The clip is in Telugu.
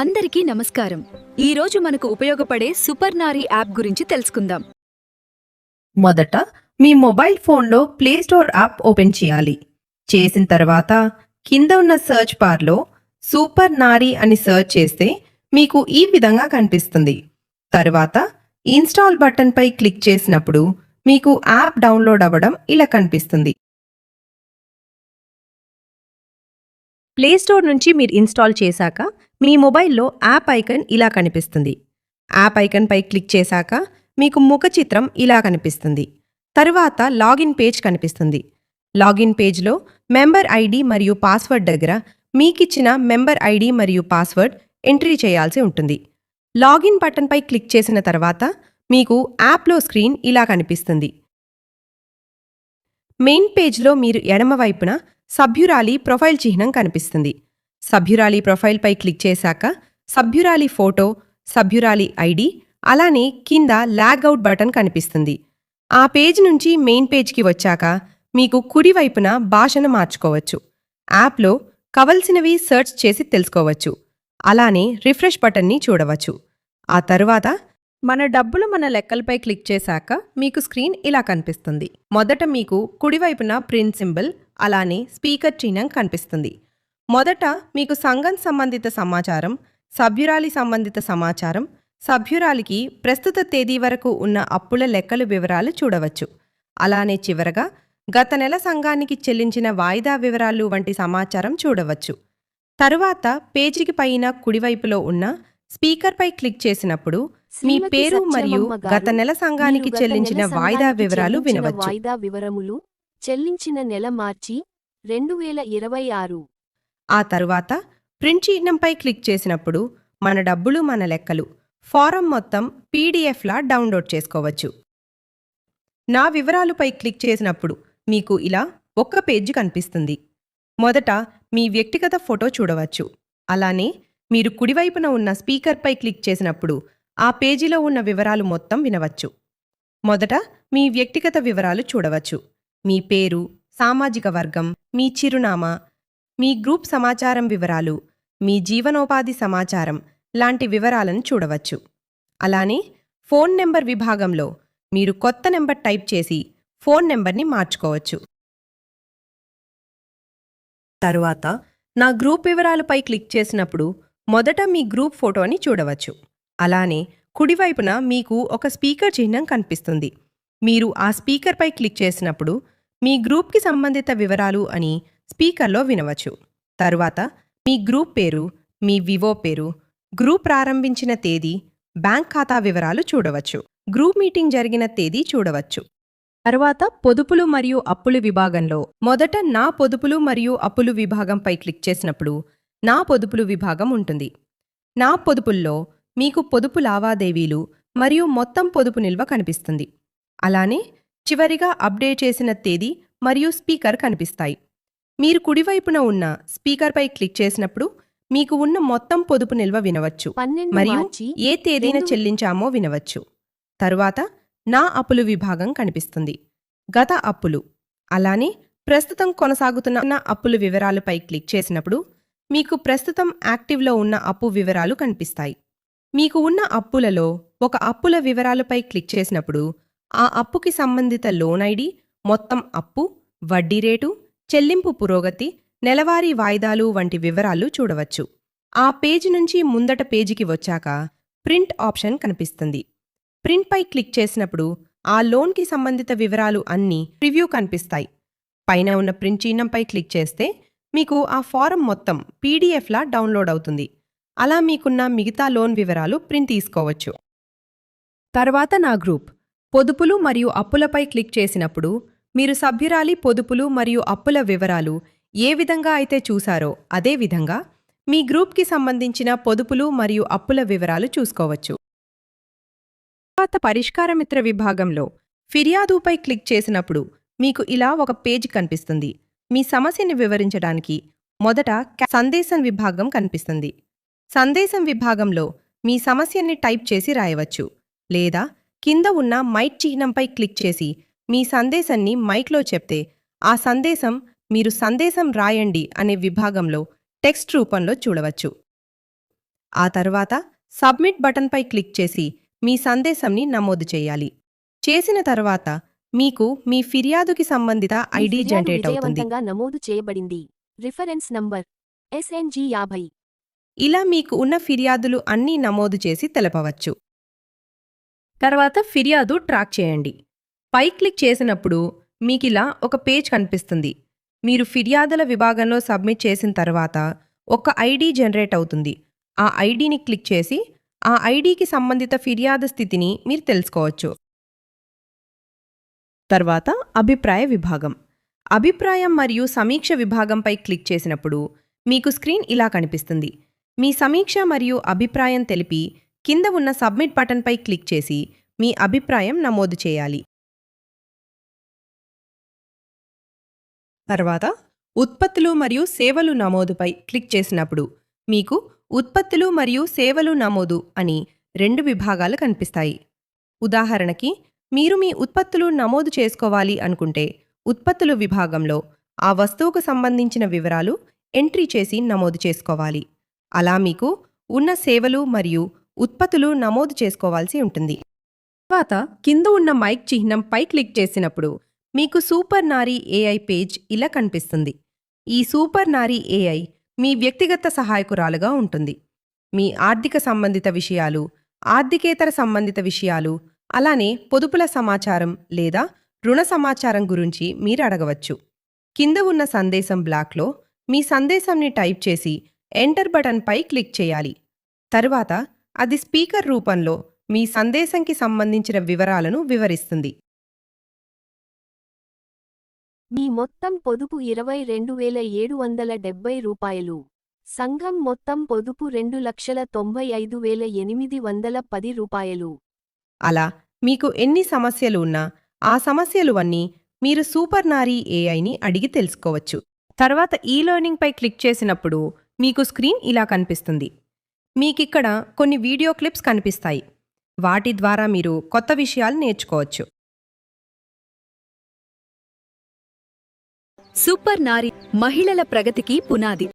అందరికీ నమస్కారం. ఈ రోజు మనకు ఉపయోగపడే సూపర్ నారీ యాప్ గురించి తెలుసుకుందాం. మొదట మీ మొబైల్ ఫోన్లో ప్లే స్టోర్ యాప్ ఓపెన్ చేయాలి. చేసిన తర్వాత కింద ఉన్న సెర్చ్ బార్లో సూపర్ నారీ అని సెర్చ్ చేస్తే మీకు ఈ విధంగా కనిపిస్తుంది. తర్వాత ఇన్స్టాల్ బటన్ పై క్లిక్ చేసినప్పుడు మీకు యాప్ డౌన్లోడ్ అవ్వడం ఇలా కనిపిస్తుంది. ప్లే స్టోర్ నుంచి మీరు ఇన్స్టాల్ చేశాక మీ మొబైల్లో యాప్ ఐకాన్ ఇలా కనిపిస్తుంది. యాప్ ఐకాన్ పై క్లిక్ చేశాక మీకు ముఖ చిత్రం ఇలా కనిపిస్తుంది. తరువాత లాగిన్ పేజ్ కనిపిస్తుంది. లాగిన్ పేజ్లో మెంబర్ ఐడి మరియు పాస్వర్డ్ దగ్గర మీకిచ్చిన మెంబర్ ఐడి మరియు పాస్వర్డ్ ఎంట్రీ చేయాల్సి ఉంటుంది. లాగిన్ బటన్ పై క్లిక్ చేసిన తర్వాత మీకు యాప్లో స్క్రీన్ ఇలా కనిపిస్తుంది. మెయిన్ పేజ్లో మీరు ఎడమవైపున సభ్యురాలి ప్రొఫైల్ చిహ్నం కనిపిస్తుంది. సభ్యురాలి ప్రొఫైల్పై క్లిక్ చేశాక సభ్యురాలి ఫోటో, సభ్యురాలి ఐడి, అలానే కింద లాగౌట్ బటన్ కనిపిస్తుంది. ఆ పేజ్ నుంచి మెయిన్ పేజ్కి వచ్చాక మీకు కుడివైపున భాషను మార్చుకోవచ్చు. యాప్లో కావలసినవి సెర్చ్ చేసి తెలుసుకోవచ్చు. అలానే రిఫ్రెష్ బటన్ని చూడవచ్చు. ఆ తరువాత మన డబ్బులు మన లెక్కలపై క్లిక్ చేశాక మీకు స్క్రీన్ ఇలా కనిపిస్తుంది. మొదట మీకు కుడివైపున ప్రింట్ సింబల్, అలానే స్పీకర్ చిహ్నం కనిపిస్తుంది. మొదట మీకు సంఘం సంబంధిత సమాచారం, సభ్యురాలి సంబంధిత సమాచారం, సభ్యురాలికి ప్రస్తుత తేదీ వరకు ఉన్న అప్పుల లెక్కలు వివరాలు చూడవచ్చు. అలానే చివరగా గత నెల సంఘానికి చెల్లించిన వాయిదా వివరాలు వంటి సమాచారం చూడవచ్చు. తరువాత పేజీకి పైన కుడివైపులో ఉన్న స్పీకర్పై క్లిక్ చేసినప్పుడు మీ పేరు మరియు గత నెల సంఘానికి చెల్లించిన వాయిదా వివరాలు వినవచ్చు. వాయిదా వివరములు చెల్లించిన నెల మార్చి 2026. ఆ తరువాత ప్రింట్ చిహ్నంపై క్లిక్ చేసినప్పుడు మన డబ్బులు మన లెక్కలు ఫారం మొత్తం పీడిఎఫ్లా డౌన్లోడ్ చేసుకోవచ్చు. నా వివరాలుపై క్లిక్ చేసినప్పుడు మీకు ఇలా ఒక్క పేజీ కనిపిస్తుంది. మొదట మీ వ్యక్తిగత ఫోటో చూడవచ్చు. అలానే మీరు కుడివైపున ఉన్న స్పీకర్పై క్లిక్ చేసినప్పుడు ఆ పేజీలో ఉన్న వివరాలు మొత్తం వినవచ్చు. మొదట మీ వ్యక్తిగత వివరాలు చూడవచ్చు. మీ పేరు, సామాజిక వర్గం, మీ చిరునామా, మీ గ్రూప్ సమాచారం వివరాలు, మీ జీవనోపాధి సమాచారం లాంటి వివరాలను చూడవచ్చు. అలానే ఫోన్ నెంబర్ విభాగంలో మీరు కొత్త నెంబర్ టైప్ చేసి ఫోన్ నెంబర్ని మార్చుకోవచ్చు. తరువాత నా గ్రూప్ వివరాలపై క్లిక్ చేసినప్పుడు మొదట మీ గ్రూప్ ఫోటోని చూడవచ్చు. అలానే కుడివైపున మీకు ఒక స్పీకర్ చిహ్నం కనిపిస్తుంది. మీరు ఆ స్పీకర్పై క్లిక్ చేసినప్పుడు మీ గ్రూప్కి సంబంధిత వివరాలు అని స్పీకర్లో వినవచ్చు. తరువాత మీ గ్రూప్ పేరు, మీ వివో పేరు, గ్రూప్ ప్రారంభించిన తేదీ, బ్యాంక్ ఖాతా వివరాలు చూడవచ్చు. గ్రూప్ మీటింగ్ జరిగిన తేదీ చూడవచ్చు. తరువాత పొదుపులు మరియు అప్పులు విభాగంలో మొదట నా పొదుపులు మరియు అప్పులు విభాగంపై క్లిక్ చేసినప్పుడు నా పొదుపులు విభాగం ఉంటుంది. నా పొదుపుల్లో మీకు పొదుపు లావాదేవీలు మరియు మొత్తం పొదుపు నిల్వ కనిపిస్తుంది. అలానే చివరిగా అప్డేట్ చేసిన తేదీ మరియు స్పీకర్ కనిపిస్తాయి. మీరు కుడివైపున ఉన్న స్పీకర్పై క్లిక్ చేసినప్పుడు మీకు ఉన్న మొత్తం పొదుపు నిల్వ వినవచ్చు 12 మరియు మార్చి ఏ తేదీన చెల్లించామో వినవచ్చు. తరువాత నా అప్పులు విభాగం కనిపిస్తుంది. గత అప్పులు, అలానే ప్రస్తుతం కొనసాగుతున్న అప్పుల వివరాలపై క్లిక్ చేసినప్పుడు మీకు ప్రస్తుతం యాక్టివ్లో ఉన్న అప్పు వివరాలు కనిపిస్తాయి. మీకు ఉన్న అప్పులలో ఒక అప్పుల వివరాలపై క్లిక్ చేసినప్పుడు ఆ అప్పుకి సంబంధిత లోన్ ఐడి, మొత్తం అప్పు, వడ్డీ రేటు, చెల్లింపు పురోగతి, నెలవారీ వాయిదాలు వంటి వివరాలు చూడవచ్చు. ఆ పేజీ నుంచి ముందట పేజీకి వచ్చాక ప్రింట్ ఆప్షన్ కనిపిస్తుంది. ప్రింట్పై క్లిక్ చేసినప్పుడు ఆ లోన్కి సంబంధిత వివరాలు అన్నీ ప్రివ్యూ కనిపిస్తాయి. పైన ఉన్న ప్రింట్ చిహ్నంపై క్లిక్ చేస్తే మీకు ఆ ఫారం మొత్తం పీడిఎఫ్లా డౌన్లోడ్ అవుతుంది. అలా మీకున్న మిగతా లోన్ వివరాలు ప్రింట్ తీసుకోవచ్చు. తర్వాత నా గ్రూప్ పొదుపులు మరియు అప్పులపై క్లిక్ చేసినప్పుడు మీరు సభ్యురాలి పొదుపులు మరియు అప్పుల వివరాలు ఏ విధంగా అయితే చూసారో అదే విధంగా మీ గ్రూప్కి సంబంధించిన పొదుపులు మరియు అప్పుల వివరాలు చూసుకోవచ్చు. తర్వాత పరిష్కారమిత్ర విభాగంలో ఫిర్యాదుపై క్లిక్ చేసినప్పుడు మీకు ఇలా ఒక పేజ్ కనిపిస్తుంది. మీ సమస్యని వివరించడానికి మొదట సందేశం విభాగం కనిపిస్తుంది. సందేశం విభాగంలో మీ సమస్యని టైప్ చేసి రాయవచ్చు, లేదా కింద ఉన్న మైక్ చిహ్నంపై క్లిక్ చేసి మీ సందేశాన్ని మైక్లో చెప్తే ఆ సందేశం మీరు సందేశం రాయండి అనే విభాగంలో టెక్స్ట్ రూపంలో చూడవచ్చు. ఆ తర్వాత సబ్మిట్ బటన్పై క్లిక్ చేసి మీ సందేశంని నమోదు చేయాలి. చేసిన తర్వాత మీకు మీ ఫిర్యాదుకి సంబంధిత మీ ఐడి ఫిర్యాదు జనరేట్ అవుతుంది. విజయవంతంగా నమోదు చేయబడింది. Reference number SNG 50. ఇలా మీకు ఉన్న ఫిర్యాదులు అన్నీ నమోదు చేసి తెలపవచ్చు. తర్వాత ఫిర్యాదు ట్రాక్ చేయండి. పై క్లిక్ చేసినప్పుడు మీకిలా ఒక పేజ్ కనిపిస్తుంది. మీరు ఫిర్యాదుల విభాగంలో సబ్మిట్ చేసిన తర్వాత ఒక ఐడి జనరేట్ అవుతుంది. ఆ ఐడిని క్లిక్ చేసి ఆ ఐడికి సంబంధిత ఫిర్యాదు స్థితిని మీరు తెలుసుకోవచ్చు. తర్వాత అభిప్రాయ విభాగం. అభిప్రాయం మరియు సమీక్ష విభాగంపై క్లిక్ చేసినప్పుడు మీకు స్క్రీన్ ఇలా కనిపిస్తుంది. మీ సమీక్ష మరియు అభిప్రాయం తెలిపి కింద ఉన్న సబ్మిట్ బటన్పై క్లిక్ చేసి మీ అభిప్రాయం నమోదు చేయాలి. తర్వాత ఉత్పత్తులు మరియు సేవలు నమోదుపై క్లిక్ చేసినప్పుడు మీకు ఉత్పత్తులు మరియు సేవలు నమోదు అని 2 విభాగాలు కనిపిస్తాయి. ఉదాహరణకి మీరు మీ ఉత్పత్తులు నమోదు చేసుకోవాలి అనుకుంటే ఉత్పత్తులు విభాగంలో ఆ వస్తువుకు సంబంధించిన వివరాలు ఎంట్రీ చేసి నమోదు చేసుకోవాలి. అలా మీకు ఉన్న సేవలు మరియు ఉత్పత్తులు నమోదు చేసుకోవాల్సి ఉంటుంది. తర్వాత కింద ఉన్న మైక్ చిహ్నంపై క్లిక్ చేసినప్పుడు మీకు సూపర్ నారీ AI పేజ్ ఇలా కనిపిస్తుంది. ఈ సూపర్ నారీ AI మీ వ్యక్తిగత సహాయకురాలుగా ఉంటుంది. మీ ఆర్థిక సంబంధిత విషయాలు, ఆర్థికేతర సంబంధిత విషయాలు, అలానే పొదుపుల సమాచారం లేదా రుణ సమాచారం గురించి మీరు అడగవచ్చు. కింద ఉన్న సందేశం బ్లాక్లో మీ సందేశంని టైప్ చేసి ఎంటర్ బటన్పై క్లిక్ చేయాలి. తరువాత అది స్పీకర్ రూపంలో మీ సందేశంకి సంబంధించిన వివరాలను వివరిస్తుంది. మీ మొత్తం పొదుపు 22,770 రూపాయలు. సంఘం మొత్తం పొదుపు 2,95,810 రూపాయలు. అలా మీకు ఎన్ని సమస్యలు ఉన్నా ఆ సమస్యలు మీరు సూపర్ నారీ AIని అడిగి తెలుసుకోవచ్చు. తర్వాత ఈ-లెర్నింగ్ పై క్లిక్ చేసినప్పుడు మీకు స్క్రీన్ ఇలా కనిపిస్తుంది. మీకిక్కడ కొన్ని వీడియో క్లిప్స్ కనిపిస్తాయి. వాటి ద్వారా మీరు కొత్త విషయాలు నేర్చుకోవచ్చు. సూపర్ నారి మహిళల ప్రగతికి పునాది.